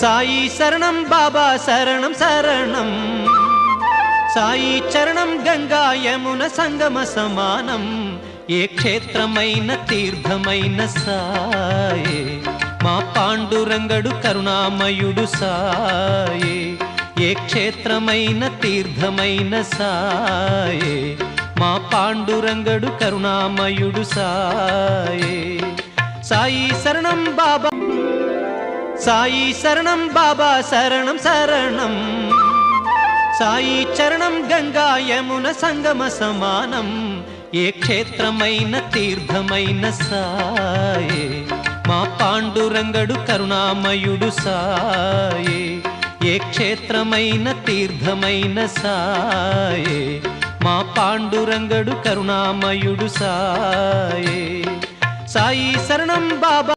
సాయి శరణం బాబా శరణం శరణం సాయి చరణం గంగా యమున సంగమ సమానం ఏ క్షేత్రమైన తీర్థమైన సాయే మా పాండురంగడు కరుణామయుడు సాయే ఏ క్షేత్రమైన తీర్థమైన సాయే మా పాండురంగడు కరుణామయుడు సాయే సాయి శరణం బాబా సాయి శరణం బాబా శరణం శరణం సాయి చరణం గంగా యమున సంగమ సమానం ఏ క్షేత్రమైన తీర్థమైన సాయే మా పాండురంగడు కరుణామయుడు సాయే ఏ క్షేత్రమైన తీర్థమైన సాయే మా పాండురంగడు కరుణామయుడు సాయే సాయి శరణం బాబా